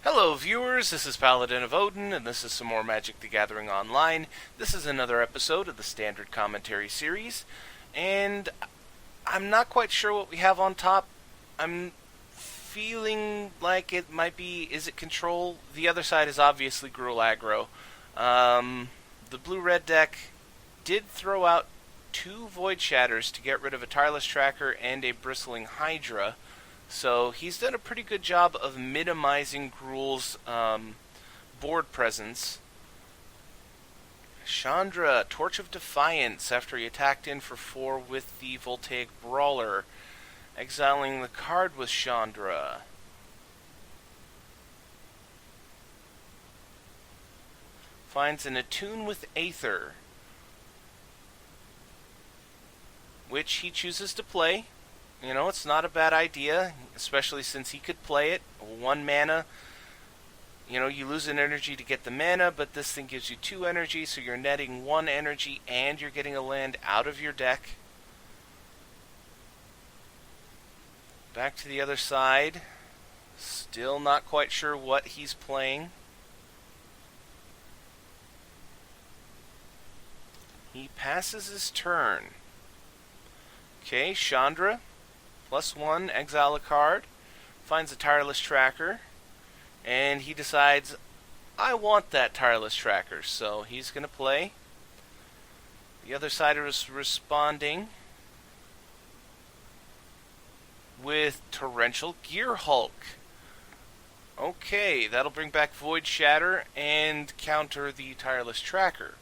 Hello viewers, this is Paladin of Odin, and this is some more Magic the Gathering Online. This is another episode of the Standard Commentary series, and I'm not quite sure what we have on top. I'm feeling like it might be Izzet Control. The other side is obviously Gruul Aggro. The blue-red deck did throw out 2 Void Shatters to get rid of a Tireless Tracker and a Bristling Hydra. So he's done a pretty good job of minimizing Gruul's board presence. Chandra, Torch of Defiance, after he attacked in for 4 with the Voltaic Brawler. Exiling the card with Chandra. Finds an Attune with Aether, which he chooses to play. You know, it's not a bad idea, especially since he could play it. 1 mana. You know, you lose an energy to get the mana, but this thing gives you 2 energy, so you're netting 1 energy and you're getting a land out of your deck. Back to the other side. Still not quite sure what he's playing. He passes his turn. Okay, Chandra. +1, exile a card, finds a Tireless Tracker, and he decides, I want that Tireless Tracker, so he's going to play. The other side is responding with Torrential Gearhulk. Okay, that'll bring back Void Shatter and counter the Tireless Tracker.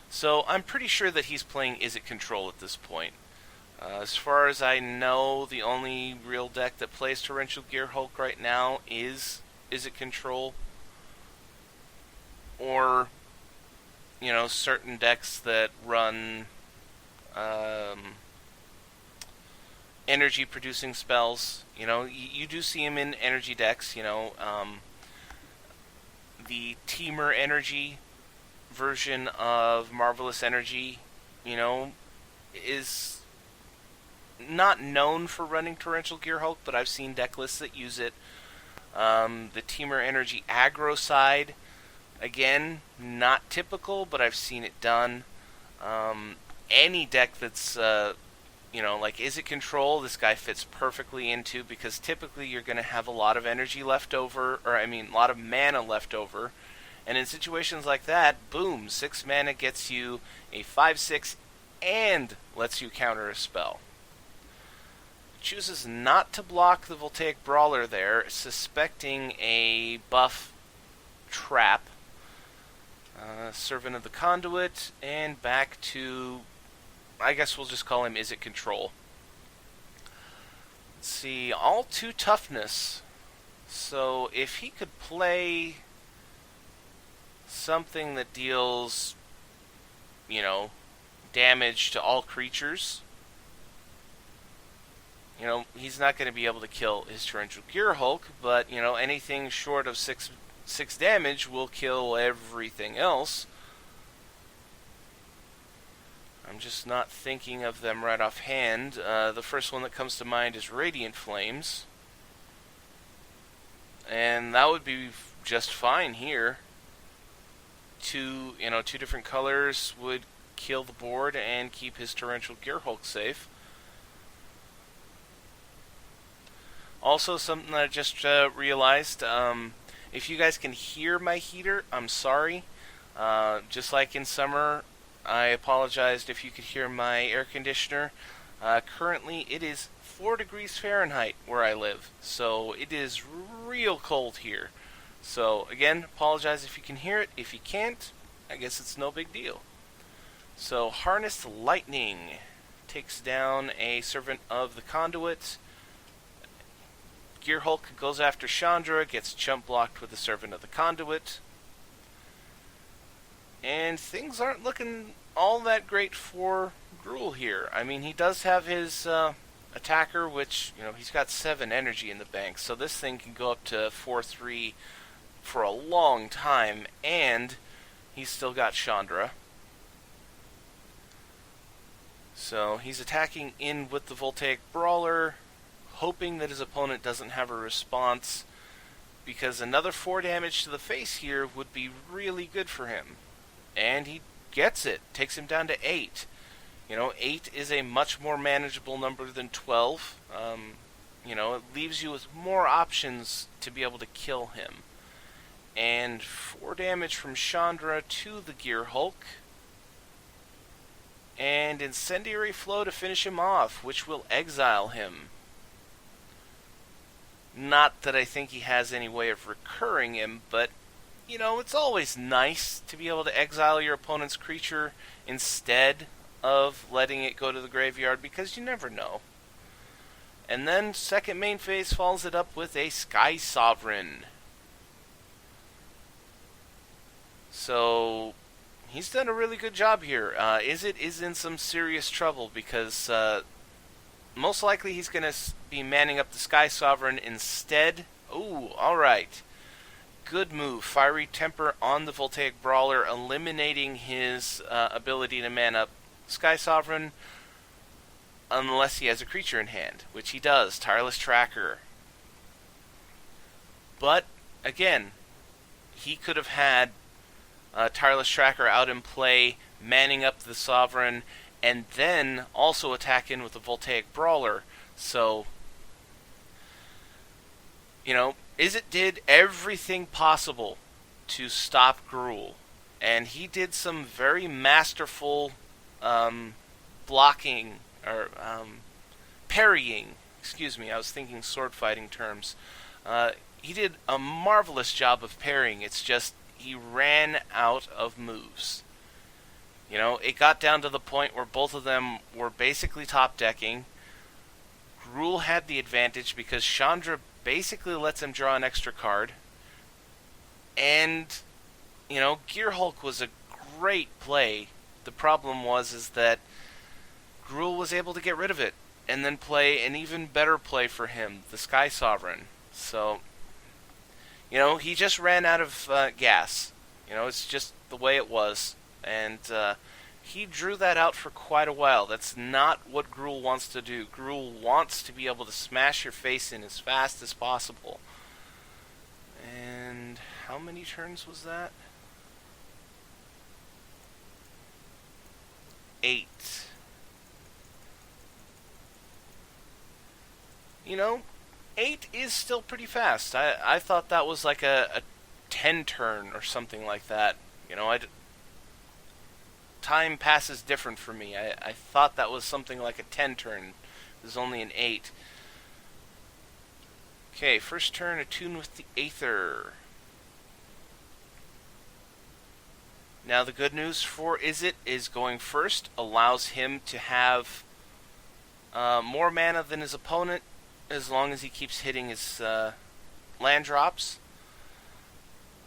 So I'm pretty sure that he's playing Izzet Control at this point. As far as I know, the only real deck that plays Torrential Gearhulk right now is Izzet Control. Or, you know, certain decks that run energy-producing spells. You know, you do see him in energy decks, you know. The Teamer Energy version of Marvelous Energy, you know, is not known for running Torrential Gearhulk, but I've seen deck lists that use it. The Teamer Energy aggro side, again, not typical, but I've seen it done. Any deck that's, you know, like Izzet Control, this guy fits perfectly into, because typically you're going to have a lot of energy left over, or I mean, a lot of mana left over. And in situations like that, boom, 6 mana gets you a 5/6 and lets you counter a spell. Chooses not to block the Voltaic Brawler there, suspecting a buff trap. Servant of the Conduit, and back to, I guess we'll just call him Izzet Control. Let's see, all 2 toughness. So if he could play something that deals, you know, damage to all creatures, you know, he's not going to be able to kill his Torrential Gearhulk, but, you know, anything short of 6 damage will kill everything else. I'm just not thinking of them right offhand. The first one that comes to mind is Radiant Flames. And that would be just fine here. 2 different colors would kill the board and keep his Torrential Gearhulk safe. Also, something that I just realized, if you guys can hear my heater, I'm sorry. Just like in summer, I apologized if you could hear my air conditioner. Currently, it is 4 degrees Fahrenheit where I live, so it is real cold here. So, again, apologize if you can hear it. If you can't, I guess it's no big deal. So, Harnessed Lightning takes down a Servant of the Conduit. Gearhulk goes after Chandra, gets chump blocked with the Servant of the Conduit. And things aren't looking all that great for Gruul here. I mean, he does have his attacker, which, you know, he's got 7 energy in the bank, so this thing can go up to 4/3 for a long time, and he's still got Chandra. So he's attacking in with the Voltaic Brawler, hoping that his opponent doesn't have a response, because another 4 damage to the face here would be really good for him. And he gets it, takes him down to 8. 8 is a much more manageable number than 12. It leaves you with more options to be able to kill him. And 4 damage from Chandra to the Gear Hulk. And Incendiary Flow to finish him off, which will exile him. Not that I think he has any way of recurring him, but, it's always nice to be able to exile your opponent's creature instead of letting it go to the graveyard, because you never know. And then second main phase follows it up with a Sky Sovereign. So he's done a really good job here. Izzet is in some serious trouble, because most likely he's going to be manning up the Sky Sovereign instead. Ooh, alright. Good move. Fiery Temper on the Voltaic Brawler, eliminating his ability to man up Sky Sovereign unless he has a creature in hand, which he does. Tireless Tracker. But, again, he could have had Tireless Tracker out in play, manning up the Sovereign, and then also attack in with the Voltaic Brawler. So, Izzet did everything possible to stop Gruul. And he did some very masterful blocking, or parrying. Excuse me, I was thinking sword fighting terms. He did a marvelous job of parrying. It's just he ran out of moves. It got down to the point where both of them were basically top decking. Gruul had the advantage because Chandra basically lets him draw an extra card. And, Gear Hulk was a great play. The problem is that Gruul was able to get rid of it and then play an even better play for him, the Sky Sovereign. So, he just ran out of gas. It's just the way it was. And he drew that out for quite a while. That's not what Gruul wants to do. Gruul wants to be able to smash your face in as fast as possible. And how many turns was that? 8. 8 is still pretty fast. I thought that was like a 10 turn or something like that. Time passes different for me. I thought that was something like a 10 turn. It was only an 8. Okay, first turn, Attune with the Aether. Now the good news for Izzet is going first allows him to have more mana than his opponent, as long as he keeps hitting his land drops.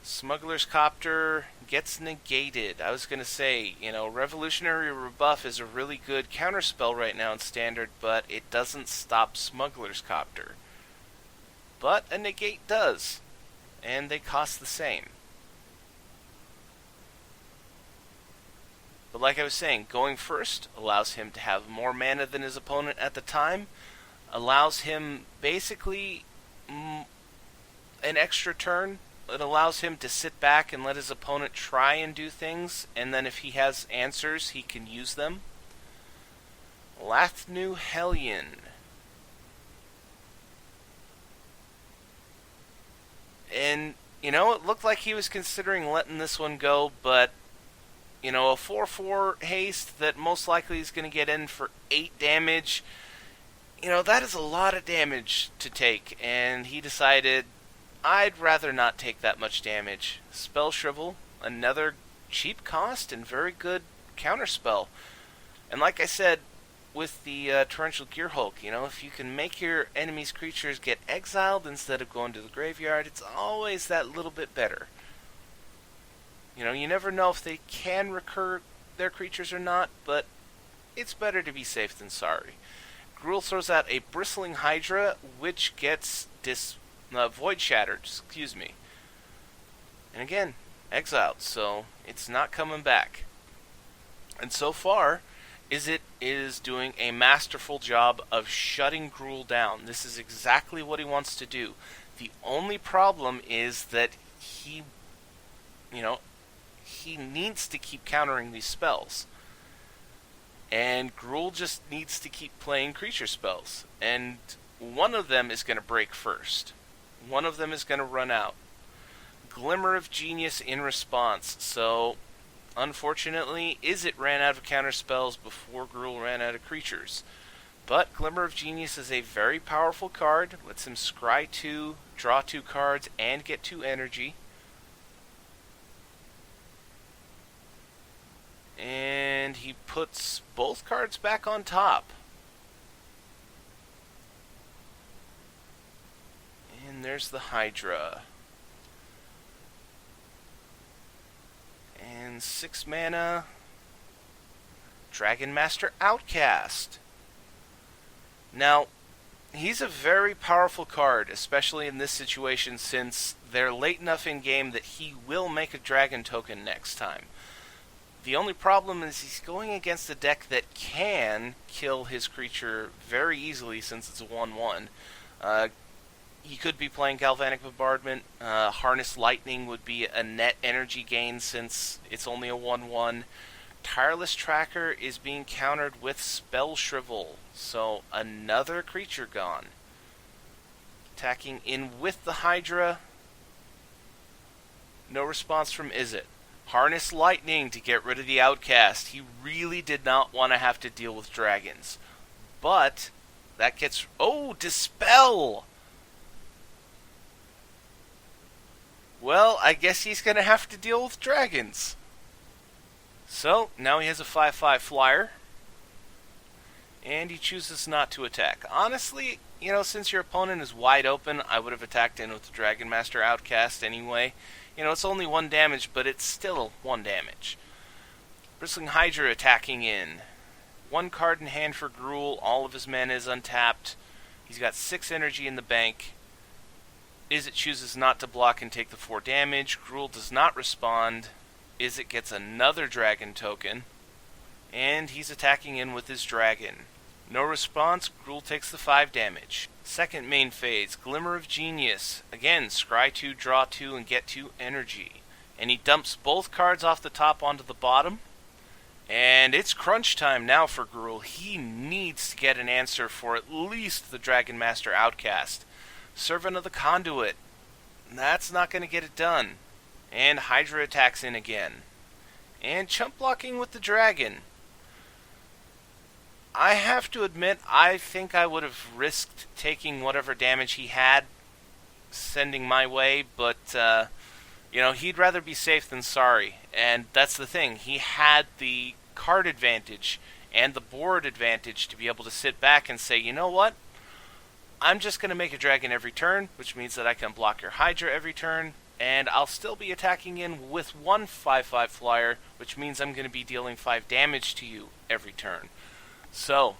Smuggler's Copter gets negated. I was going to say, Revolutionary Rebuff is a really good counterspell right now in Standard, but it doesn't stop Smuggler's Copter. But a negate does, and they cost the same. But like I was saying, going first allows him to have more mana than his opponent at the time, allows him basically an extra turn. It allows him to sit back and let his opponent try and do things, and then if he has answers, he can use them. Lathnu Hellion. And, it looked like he was considering letting this one go, but, a 4/4 haste that most likely is going to get in for 8 damage, that is a lot of damage to take, and he decided, I'd rather not take that much damage. Spell Shrivel, another cheap cost and very good counterspell. And like I said, with the Torrential Gear Hulk, if you can make your enemy's creatures get exiled instead of going to the graveyard, it's always that little bit better. You never know if they can recur their creatures or not, but it's better to be safe than sorry. Gruul throws out a Bristling Hydra, which gets Void Shattered, And again, exiled, so it's not coming back. And so far, Izzet is doing a masterful job of shutting Gruul down. This is exactly what he wants to do. The only problem is that he, you know, he needs to keep countering these spells. And Gruul just needs to keep playing creature spells. And one of them is going to break first. One of them is going to run out. Glimmer of Genius in response. So, unfortunately, Izzet ran out of counter spells before Gruul ran out of creatures. But Glimmer of Genius is a very powerful card. Lets him scry 2, draw 2 cards, and get 2 energy. And he puts both cards back on top. And there's the Hydra. And 6 mana. Dragon Master Outcast. Now, he's a very powerful card, especially in this situation, since they're late enough in game that he will make a dragon token next time. The only problem is he's going against a deck that can kill his creature very easily since it's a 1/1. He could be playing Galvanic Bombardment. Harness Lightning would be a net energy gain since it's only a 1/1. Tireless Tracker is being countered with Spell Shrivel, so another creature gone. Attacking in with the Hydra. No response from Izzet. Harness Lightning to get rid of the Outcast. He really did not want to have to deal with dragons. But that gets... Oh, Dispel! Well, I guess he's going to have to deal with dragons. So, now he has a 5/5 flyer. And he chooses not to attack. Honestly, since your opponent is wide open, I would have attacked in with the Dragon Master Outcast anyway. It's only 1 damage, but it's still 1 damage. Bristling Hydra attacking in. 1 card in hand for Gruul. All of his mana is untapped. He's got 6 energy in the bank. Izzet chooses not to block and take the 4 damage. Gruul does not respond. Izzet gets another dragon token. And he's attacking in with his dragon. No response. Gruul takes the 5 damage. Second main phase, Glimmer of Genius. Again, scry 2, draw 2, and get 2 energy. And he dumps both cards off the top onto the bottom. And it's crunch time now for Gruul. He needs to get an answer for at least the Dragon Master Outcast. Servant of the Conduit. That's not going to get it done. And Hydra attacks in again. And chump blocking with the dragon. I have to admit, I think I would have risked taking whatever damage he had sending my way, but, he'd rather be safe than sorry. And that's the thing. He had the card advantage and the board advantage to be able to sit back and say, you know what? I'm just going to make a dragon every turn, which means that I can block your Hydra every turn, and I'll still be attacking in with 1 5/5 flyer, which means I'm going to be dealing 5 damage to you every turn. So,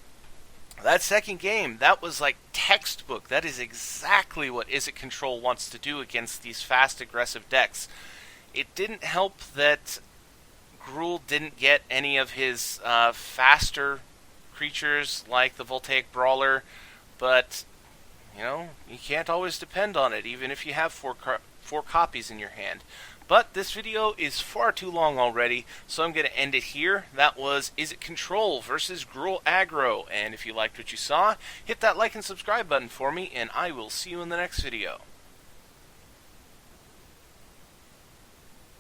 that second game, that was like textbook. That is exactly what Izzet Control wants to do against these fast, aggressive decks. It didn't help that Gruul didn't get any of his faster creatures like the Voltaic Brawler, but, you can't always depend on it, even if you have 4 copies in your hand. But this video is far too long already, so I'm going to end it here. That was Izzet Control versus Gruul Aggro. And if you liked what you saw, hit that like and subscribe button for me, and I will see you in the next video.